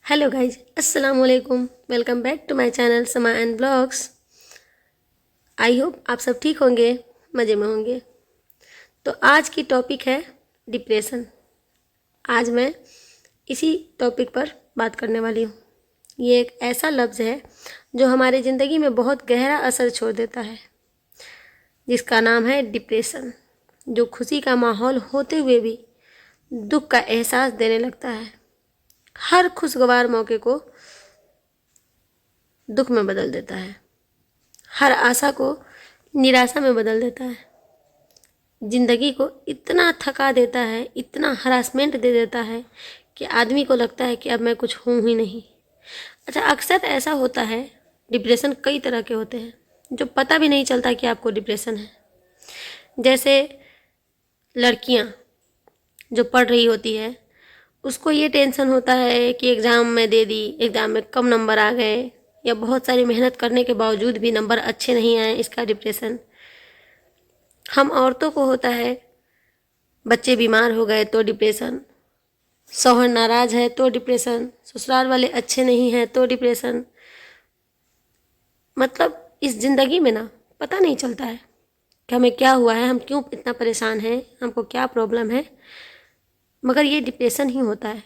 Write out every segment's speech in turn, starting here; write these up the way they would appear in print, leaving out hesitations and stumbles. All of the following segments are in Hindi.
हेलो गाइज, अस्सलाम वालेकुम। Welcome back to my channel Sama and blogs. I hope आप सब ठीक होंगे, मज़े में होंगे। तो आज की टॉपिक है डिप्रेशन। आज मैं इसी टॉपिक पर बात करने वाली हूँ। ये एक ऐसा लफ्ज़ है जो हमारी ज़िंदगी में बहुत गहरा असर छोड़ देता है, जिसका नाम है डिप्रेशन, जो खुशी का माहौल होते हुए भी दुख का एहसास देने लगता है। हर खुशगवार मौके को दुख में बदल देता है, हर आशा को निराशा में बदल देता है, ज़िंदगी को इतना थका देता है, इतना हरासमेंट दे देता है कि आदमी को लगता है कि अब मैं कुछ हूँ ही नहीं। अच्छा, अक्सर ऐसा होता है, डिप्रेशन कई तरह के होते हैं जो पता भी नहीं चलता कि आपको डिप्रेशन है। जैसे लड़कियाँ जो पढ़ रही होती है, उसको ये टेंशन होता है कि एग्ज़ाम में दे दी, एग्ज़ाम में कम नंबर आ गए, या बहुत सारी मेहनत करने के बावजूद भी नंबर अच्छे नहीं आए, इसका डिप्रेशन। हम औरतों को होता है, बच्चे बीमार हो गए तो डिप्रेशन, शौहर नाराज़ है तो डिप्रेशन, ससुराल वाले अच्छे नहीं हैं तो डिप्रेशन। मतलब इस ज़िंदगी में ना पता नहीं चलता है कि हमें क्या हुआ है, हम क्यों इतना परेशान हैं, हमको क्या प्रॉब्लम है, मगर ये डिप्रेशन ही होता है।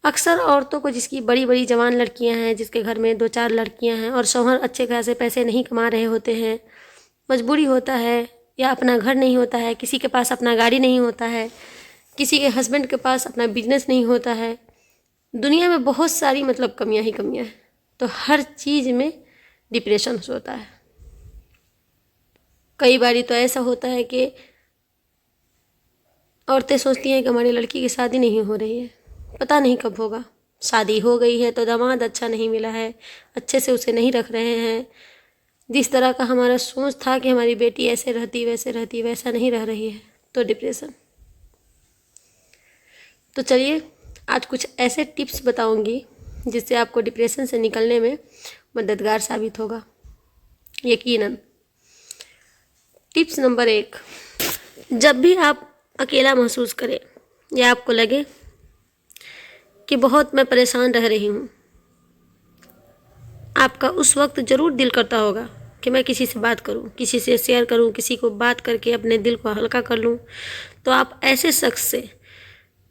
अक्सर औरतों को, जिसकी बड़ी बड़ी जवान लड़कियां हैं, जिसके घर में 2-4 लड़कियां हैं और शौहर अच्छे खासे पैसे नहीं कमा रहे होते हैं, मजबूरी होता है, या अपना घर नहीं होता है, किसी के पास अपना गाड़ी नहीं होता है, किसी के हस्बैंड के पास अपना बिजनेस नहीं होता है, दुनिया में बहुत सारी मतलब कमियां ही कमियां हैं, तो हर चीज़ में डिप्रेशन होता है। कई बारी तो ऐसा होता है कि औरतें सोचती हैं कि हमारी लड़की की शादी नहीं हो रही है, पता नहीं कब होगा। शादी हो गई है तो दामाद अच्छा नहीं मिला है, अच्छे से उसे नहीं रख रहे हैं, जिस तरह का हमारा सोच था कि हमारी बेटी ऐसे रहती वैसे रहती, वैसा नहीं रह रही है, तो डिप्रेशन। तो चलिए आज कुछ ऐसे टिप्स बताऊंगी जिससे आपको डिप्रेशन से निकलने में मददगार साबित होगा, यकीनन। टिप्स नंबर 1, जब भी आप अकेला महसूस करें या आपको लगे कि बहुत मैं परेशान रह रही हूँ, आपका उस वक्त ज़रूर दिल करता होगा कि मैं किसी से बात करूं, किसी से शेयर करूं, किसी को बात करके अपने दिल को हल्का कर लूं। तो आप ऐसे शख्स से,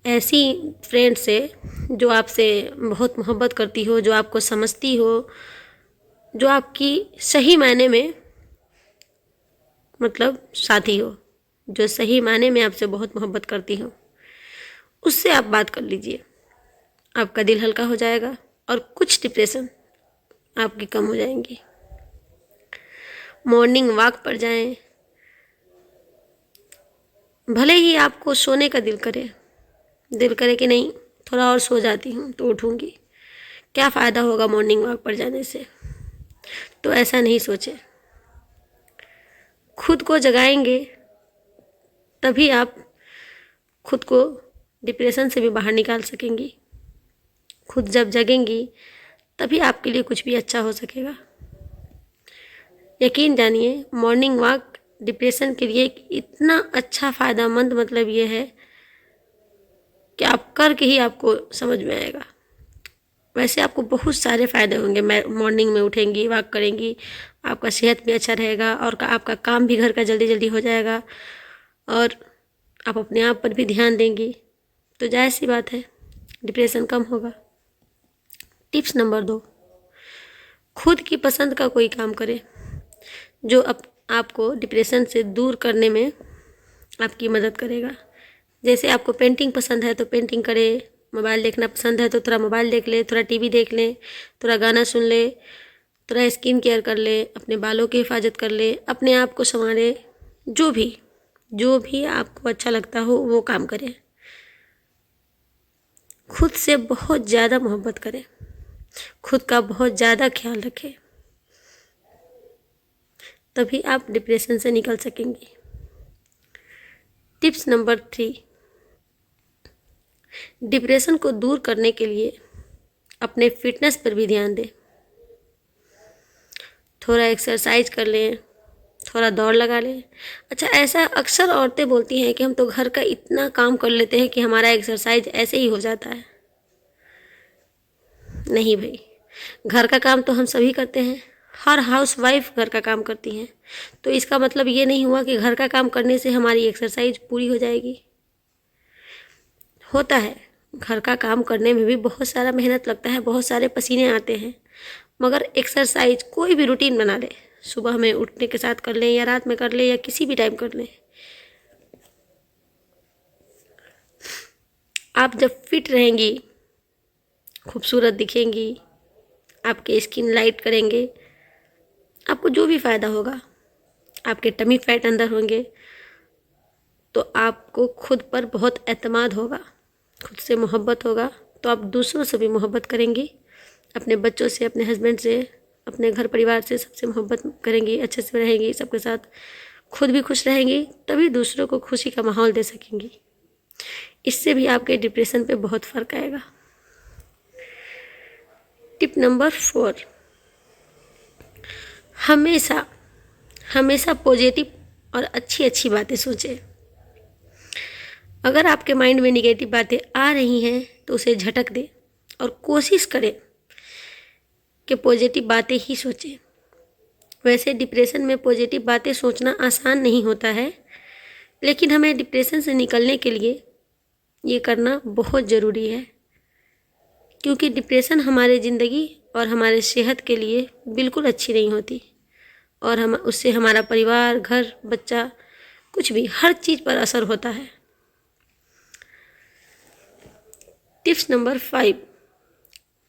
ऐसी फ्रेंड से जो आपसे बहुत मोहब्बत करती हो, जो आपको समझती हो, जो आपकी सही मायने में मतलब साथी हो, जो सही मायने में आपसे बहुत मोहब्बत करती हो, उससे आप बात कर लीजिए। आपका दिल हल्का हो जाएगा और कुछ डिप्रेशन आपकी कम हो जाएंगी। मॉर्निंग वॉक पर जाएं। भले ही आपको सोने का दिल करे कि नहीं थोड़ा और सो जाती हूँ तो उठूँगी, क्या फ़ायदा होगा मॉर्निंग वॉक पर जाने से, तो ऐसा नहीं सोचें। खुद को जगाएंगे तभी आप खुद को डिप्रेशन से भी बाहर निकाल सकेंगी। खुद जब जगेंगी तभी आपके लिए कुछ भी अच्छा हो सकेगा। यकीन जानिए, मॉर्निंग वॉक डिप्रेशन के लिए एक इतना अच्छा फ़ायदेमंद मतलब ये है कि आप करके ही आपको समझ में आएगा। वैसे आपको बहुत सारे फ़ायदे होंगे, मॉर्निंग में उठेंगी, वॉक करेंगी, आपका सेहत भी अच्छा रहेगा और आपका काम भी घर का जल्दी जल्दी हो जाएगा, और आप अपने आप पर भी ध्यान देंगी, तो जाहिर सी बात है डिप्रेशन कम होगा। टिप्स नंबर 2, खुद की पसंद का कोई काम करें जो आपको डिप्रेशन से दूर करने में आपकी मदद करेगा। जैसे आपको पेंटिंग पसंद है तो पेंटिंग करें, मोबाइल देखना पसंद है तो थोड़ा मोबाइल देख ले, थोड़ा टीवी देख लें, थोड़ा गाना सुन ले, थोड़ा स्किन केयर कर ले, अपने बालों की हिफाजत कर ले, अपने आप को संवारे। जो भी आपको अच्छा लगता हो वो काम करें। खुद से बहुत ज़्यादा मोहब्बत करें, खुद का बहुत ज़्यादा ख्याल रखें, तभी आप डिप्रेशन से निकल सकेंगी। टिप्स नंबर 3, डिप्रेशन को दूर करने के लिए अपने फिटनेस पर भी ध्यान दें। थोड़ा एक्सरसाइज कर लें, थोड़ा दौड़ लगा लें। अच्छा, ऐसा अक्सर औरतें बोलती हैं कि हम तो घर का इतना काम कर लेते हैं कि हमारा एक्सरसाइज ऐसे ही हो जाता है। नहीं भाई, घर का काम तो हम सभी करते हैं, हर हाउस वाइफ घर का काम करती हैं। तो इसका मतलब ये नहीं हुआ कि घर का काम करने से हमारी एक्सरसाइज पूरी हो जाएगी। होता है, घर का काम करने में भी बहुत सारा मेहनत लगता है, बहुत सारे पसीने आते हैं, मगर एक्सरसाइज कोई भी रूटीन बना ले, सुबह में उठने के साथ कर लें या रात में कर लें या किसी भी टाइम कर लें, आप जब फिट रहेंगी, खूबसूरत दिखेंगी, आपके स्किन लाइट करेंगे, आपको जो भी फ़ायदा होगा, आपके टमी फैट अंदर होंगे, तो आपको खुद पर बहुत एतमाद होगा, खुद से मोहब्बत होगा, तो आप दूसरों से भी मोहब्बत करेंगी, अपने बच्चों से, अपने हस्बैंड से, अपने घर परिवार से, सबसे मोहब्बत करेंगी, अच्छे से रहेंगी, सबके साथ खुद भी खुश रहेंगी, तभी दूसरों को खुशी का माहौल दे सकेंगी। इससे भी आपके डिप्रेशन पे बहुत फ़र्क आएगा। टिप नंबर 4, हमेशा हमेशा पॉजिटिव और अच्छी अच्छी बातें सोचें। अगर आपके माइंड में निगेटिव बातें आ रही हैं तो उसे झटक दें और कोशिश करें कि पॉजिटिव बातें ही सोचें। वैसे डिप्रेशन में पॉजिटिव बातें सोचना आसान नहीं होता है, लेकिन हमें डिप्रेशन से निकलने के लिए ये करना बहुत ज़रूरी है, क्योंकि डिप्रेशन हमारे ज़िंदगी और हमारे सेहत के लिए बिल्कुल अच्छी नहीं होती, और हम उससे हमारा परिवार, घर, बच्चा, कुछ भी, हर चीज़ पर असर होता है। टिप्स नंबर 5,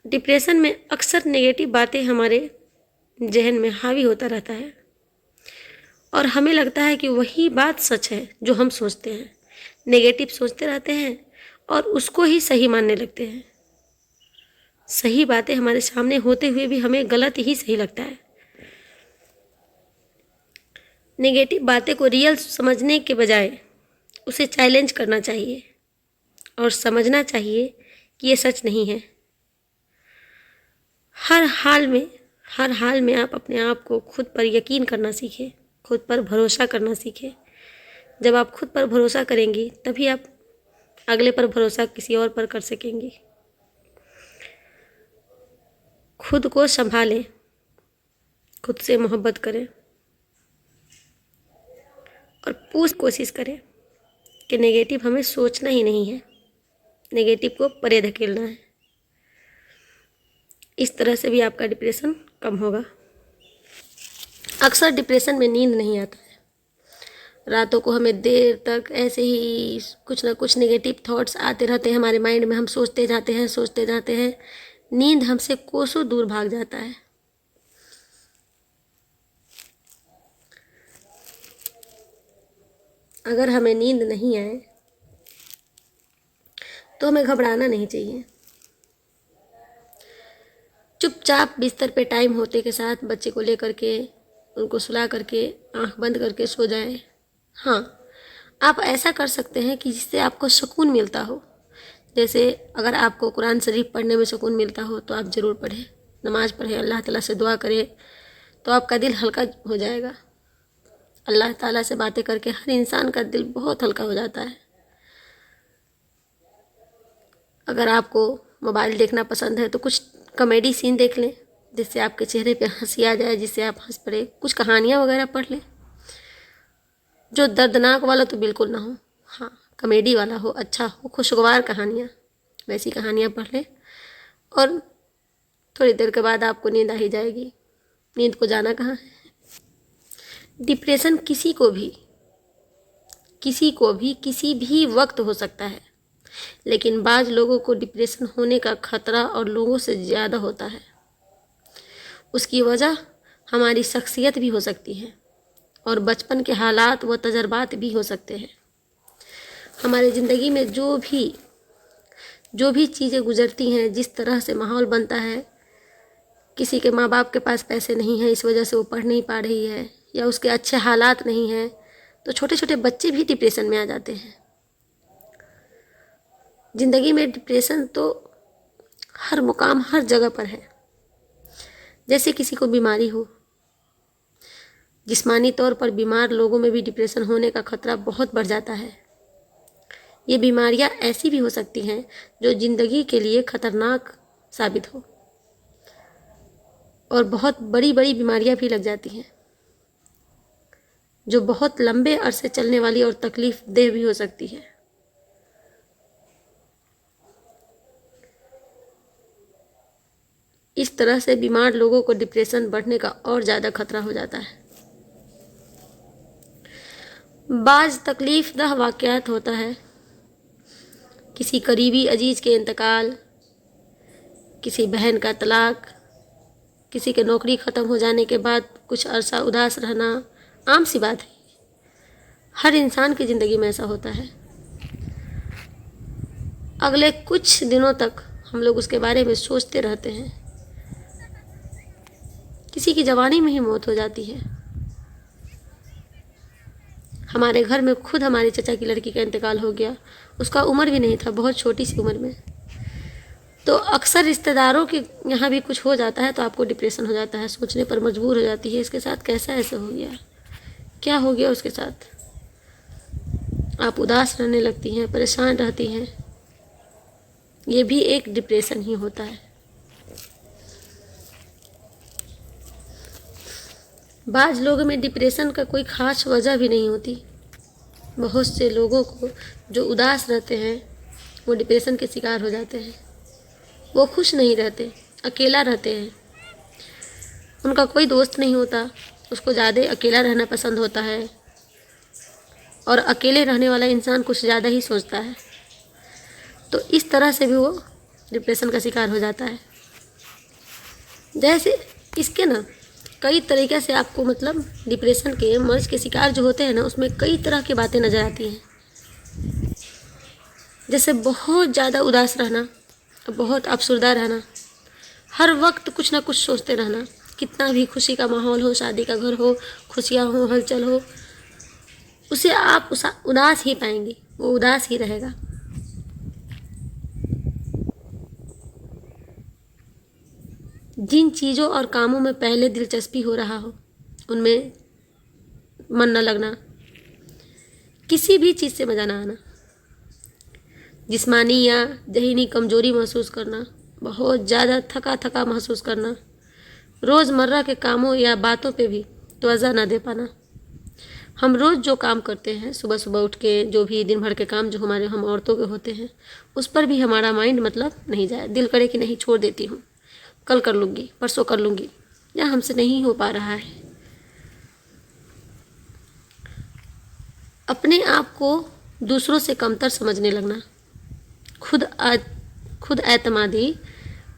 डिप्रेशन में अक्सर नेगेटिव बातें हमारे जहन में हावी होता रहता है और हमें लगता है कि वही बात सच है जो हम सोचते हैं। नेगेटिव सोचते रहते हैं और उसको ही सही मानने लगते हैं। सही बातें हमारे सामने होते हुए भी हमें गलत ही सही लगता है। नेगेटिव बातें को रियल समझने के बजाय उसे चैलेंज करना चाहिए और समझना चाहिए कि ये सच नहीं है। हर हाल में आप अपने आप को खुद पर यकीन करना सीखें, खुद पर भरोसा करना सीखें। जब आप खुद पर भरोसा करेंगी तभी आप अगले पर भरोसा किसी और पर कर सकेंगी। खुद को संभालें, खुद से मोहब्बत करें और पूरी कोशिश करें कि नेगेटिव हमें सोचना ही नहीं है, नेगेटिव को परे धकेलना है। इस तरह से भी आपका डिप्रेशन कम होगा। अक्सर डिप्रेशन में नींद नहीं आता है, रातों को हमें देर तक ऐसे ही कुछ ना कुछ नेगेटिव थॉट्स आते रहते हैं हमारे माइंड में, हम सोचते जाते हैं, नींद हमसे कोसों दूर भाग जाता है। अगर हमें नींद नहीं आए तो हमें घबराना नहीं चाहिए। चुपचाप बिस्तर पे टाइम होते के साथ बच्चे को लेकर के, उनको सुला करके, आंख बंद करके सो जाएं। हाँ, आप ऐसा कर सकते हैं कि जिससे आपको सुकून मिलता हो। जैसे अगर आपको कुरान शरीफ पढ़ने में सुकून मिलता हो तो आप ज़रूर पढ़ें, नमाज़ पढ़ें, अल्लाह ताला से दुआ करें, तो आपका दिल हल्का हो जाएगा। अल्लाह ताला से बातें करके हर इंसान का दिल बहुत हल्का हो जाता है। अगर आपको मोबाइल देखना पसंद है तो कुछ कॉमेडी सीन देख लें, जिससे आपके चेहरे पे हंसी आ जाए, जिससे आप हंस पड़े। कुछ कहानियाँ वगैरह पढ़ लें, जो दर्दनाक वाला तो बिल्कुल ना हो, हाँ कॉमेडी वाला हो, अच्छा हो, खुशगवार कहानियाँ, वैसी कहानियाँ पढ़ लें और थोड़ी देर के बाद आपको नींद आ ही जाएगी। नींद को जाना कहाँ है। डिप्रेशन किसी को भी किसी भी वक्त हो सकता है, लेकिन बाज़ लोगों को डिप्रेशन होने का खतरा और लोगों से ज़्यादा होता है। उसकी वजह हमारी शख्सियत भी हो सकती है और बचपन के हालात व तजर्बात भी हो सकते हैं। हमारी ज़िंदगी में जो भी चीज़ें गुजरती हैं, जिस तरह से माहौल बनता है, किसी के माँ बाप के पास पैसे नहीं हैं, इस वजह से वो पढ़ नहीं पा रही है, या उसके अच्छे हालात नहीं हैं, तो छोटे छोटे बच्चे भी डिप्रेशन में आ जाते हैं। ज़िंदगी में डिप्रेशन तो हर मुकाम, हर जगह पर है। जैसे किसी को बीमारी हो, जिस्मानी तौर पर बीमार लोगों में भी डिप्रेशन होने का खतरा बहुत बढ़ जाता है। ये बीमारियां ऐसी भी हो सकती हैं जो ज़िंदगी के लिए खतरनाक साबित हो, और बहुत बड़ी बड़ी बीमारियां भी लग जाती हैं जो बहुत लंबे अरसे चलने वाली और तकलीफ देह भी हो सकती है। इस तरह से बीमार लोगों को डिप्रेशन बढ़ने का और ज़्यादा खतरा हो जाता है। बाज़ तकलीफ़दह वाक़यात होता है, किसी करीबी अजीज़ के इंतकाल, किसी बहन का तलाक, किसी के नौकरी ख़त्म हो जाने के बाद कुछ अरसा उदास रहना आम सी बात है। हर इंसान की ज़िंदगी में ऐसा होता है। अगले कुछ दिनों तक हम लोग उसके बारे में सोचते रहते हैं। किसी की जवानी में ही मौत हो जाती है। हमारे घर में खुद हमारे चचा की लड़की का इंतकाल हो गया, उसका उम्र भी नहीं था, बहुत छोटी सी उम्र में। तो अक्सर रिश्तेदारों के यहाँ भी कुछ हो जाता है तो आपको डिप्रेशन हो जाता है, सोचने पर मजबूर हो जाती है इसके साथ कैसा ऐसा हो गया, क्या हो गया उसके साथ। आप उदास रहने लगती हैं, परेशान रहती हैं। ये भी एक डिप्रेशन ही होता है। बाज़ लोगों में डिप्रेशन का कोई ख़ास वजह भी नहीं होती। बहुत से लोगों को जो उदास रहते हैं वो डिप्रेशन के शिकार हो जाते हैं। वो खुश नहीं रहते, अकेला रहते हैं। उनका कोई दोस्त नहीं होता, उसको ज़्यादा अकेला रहना पसंद होता है, और अकेले रहने वाला इंसान कुछ ज़्यादा ही सोचता है। तो इस तरह से भी वो डिप्रेशन का शिकार हो जाता है। जैसे इसके ना कई तरीक़े से आपको मतलब डिप्रेशन के मर्ज़ के शिकार जो होते हैं ना, उसमें कई तरह की बातें नज़र आती हैं। जैसे बहुत ज़्यादा उदास रहना, बहुत अफसरदा रहना, हर वक्त कुछ ना कुछ सोचते रहना। कितना भी खुशी का माहौल हो, शादी का घर हो, खुशियाँ हो, हलचल हो, उसे आप उदास ही पाएंगे, वो उदास ही रहेगा। जिन चीज़ों और कामों में पहले दिलचस्पी हो रहा हो उनमें मन न लगना, किसी भी चीज़ से मज़ा ना आना, जिस्मानी या ज़हनी कमज़ोरी महसूस करना, बहुत ज़्यादा थका थका महसूस करना, रोज़मर्रा के कामों या बातों पे भी तवज्जो ना दे पाना। हम रोज़ जो काम करते हैं, सुबह सुबह उठ के जो भी दिन भर के काम जो हम औरतों के होते हैं, उस पर भी हमारा माइंड मतलब नहीं जाए। दिल करे कि नहीं, छोड़ देती हूँ, कल कर लूँगी, परसों कर लूँगी, या हमसे नहीं हो पा रहा है। अपने आप को दूसरों से कमतर समझने लगना, खुद एतमादी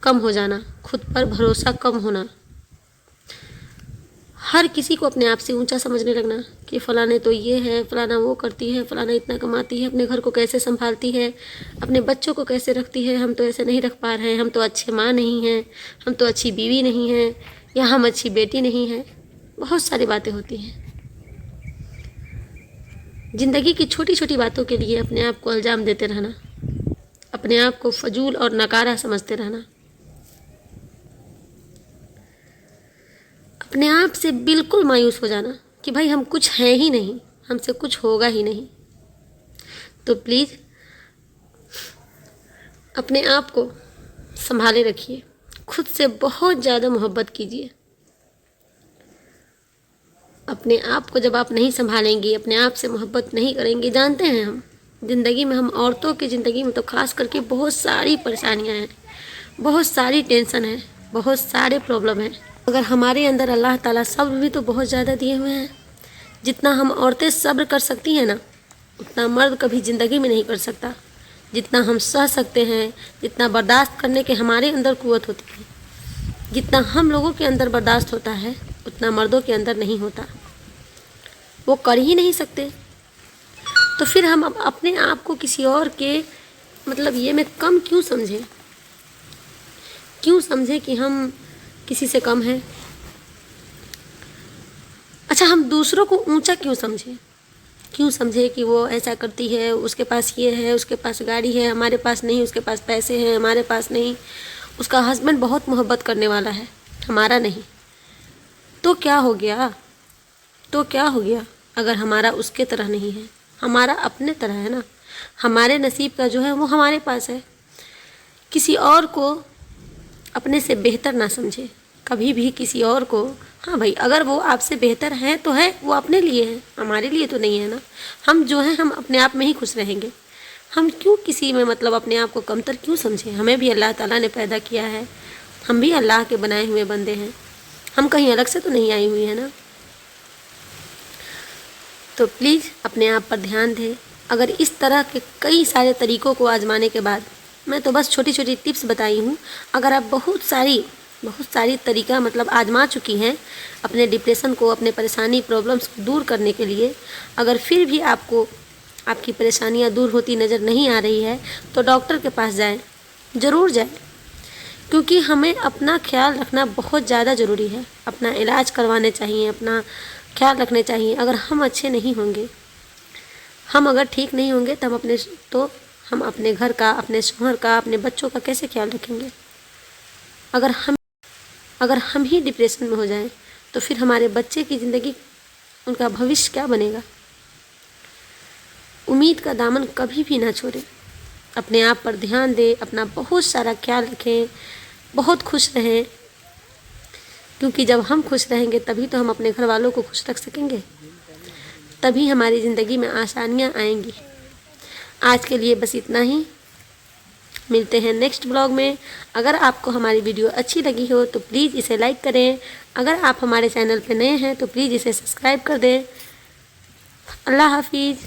कम हो जाना, खुद पर भरोसा कम होना, हर किसी को अपने आप से ऊंचा समझने लगना कि फ़लाने तो ये है, फ़लाना वो करती है, फ़लाना इतना कमाती है, अपने घर को कैसे संभालती है, अपने बच्चों को कैसे रखती है, हम तो ऐसे नहीं रख पा रहे हैं, हम तो अच्छे माँ नहीं हैं, हम तो अच्छी बीवी नहीं हैं, या हम अच्छी बेटी नहीं हैं। बहुत सारी बातें होती हैं। ज़िंदगी की छोटी छोटी बातों के लिए अपने आप को इल्ज़ाम देते रहना, अपने आप को फजूल और नकारा समझते रहना, अपने आप से बिल्कुल मायूस हो जाना कि भाई हम कुछ हैं ही नहीं, हमसे कुछ होगा ही नहीं। तो प्लीज़ अपने आप को संभाले रखिए, खुद से बहुत ज़्यादा मोहब्बत कीजिए। अपने आप को जब आप नहीं संभालेंगी, अपने आप से मोहब्बत नहीं करेंगे, जानते हैं हम ज़िंदगी में, हम औरतों की ज़िंदगी में तो ख़ास करके बहुत सारी परेशानियां हैं, बहुत सारी टेंशन है, बहुत सारे प्रॉब्लम हैं। अगर हमारे अंदर अल्लाह ताला सब्र भी तो बहुत ज़्यादा दिए हुए हैं। जितना हम औरतें सब्र कर सकती हैं ना, उतना मर्द कभी ज़िंदगी में नहीं कर सकता। जितना हम सह सकते हैं, जितना बर्दाश्त करने के हमारे अंदर कुव्वत होती है, जितना हम लोगों के अंदर बर्दाश्त होता है, उतना मर्दों के अंदर नहीं होता। वो कर ही नहीं सकते। तो फिर हम अपने आप को किसी और के मतलब ये में कम क्यों समझें? क्यों समझें कि हम किसी से कम हैं? अच्छा, हम दूसरों को ऊंचा क्यों समझें? क्यों समझें कि वो ऐसा करती है, उसके पास ये है, उसके पास गाड़ी है, हमारे पास नहीं, उसके पास पैसे हैं, हमारे पास नहीं, उसका हस्बैंड बहुत मोहब्बत करने वाला है, हमारा नहीं। तो क्या हो गया? तो क्या हो गया अगर हमारा उसके तरह नहीं है, हमारा अपने तरह है ना। हमारे नसीब का जो है वो हमारे पास है। किसी और को अपने से बेहतर ना समझे कभी भी किसी और को। हाँ भाई, अगर वो आपसे बेहतर है तो है, वो अपने लिए है, हमारे लिए तो नहीं है ना। हम जो हैं हम अपने आप में ही खुश रहेंगे। हम क्यों किसी में मतलब अपने आप को कमतर क्यों समझें। हमें भी अल्लाह ताला ने पैदा किया है, हम भी अल्लाह के बनाए हुए बंदे हैं, हम कहीं अलग से तो नहीं आई हुई है ना। तो प्लीज़ अपने आप पर ध्यान दें। अगर इस तरह के कई सारे तरीक़ों को आजमाने के बाद, मैं तो बस छोटी छोटी टिप्स बताई हूँ, अगर आप बहुत सारी तरीक़ा मतलब आजमा चुकी हैं अपने डिप्रेशन को, अपने परेशानी प्रॉब्लम्स को दूर करने के लिए, अगर फिर भी आपको आपकी परेशानियाँ दूर होती नज़र नहीं आ रही है तो डॉक्टर के पास जाएं, ज़रूर जाएं, क्योंकि हमें अपना ख्याल रखना बहुत ज़्यादा ज़रूरी है। अपना इलाज करवाने चाहिए, अपना ख्याल रखने चाहिए। अगर हम अच्छे नहीं होंगे, हम अगर ठीक नहीं होंगे तब हम अपने घर का, अपने शौहर का, अपने बच्चों का कैसे ख्याल रखेंगे। अगर हम ही डिप्रेशन में हो जाएं तो फिर हमारे बच्चे की ज़िंदगी, उनका भविष्य क्या बनेगा। उम्मीद का दामन कभी भी ना छोड़ें। अपने आप पर ध्यान दें, अपना बहुत सारा ख्याल रखें, बहुत खुश रहें, क्योंकि जब हम खुश रहेंगे तभी तो हम अपने घर वालों को खुश रख सकेंगे, तभी हमारी ज़िंदगी में आसानियाँ आएंगी। आज के लिए बस इतना ही, मिलते हैं नेक्स्ट ब्लॉग में। अगर आपको हमारी वीडियो अच्छी लगी हो तो प्लीज़ इसे लाइक करें। अगर आप हमारे चैनल पर नए हैं तो प्लीज़ इसे सब्सक्राइब कर दें। अल्लाह हाफिज़।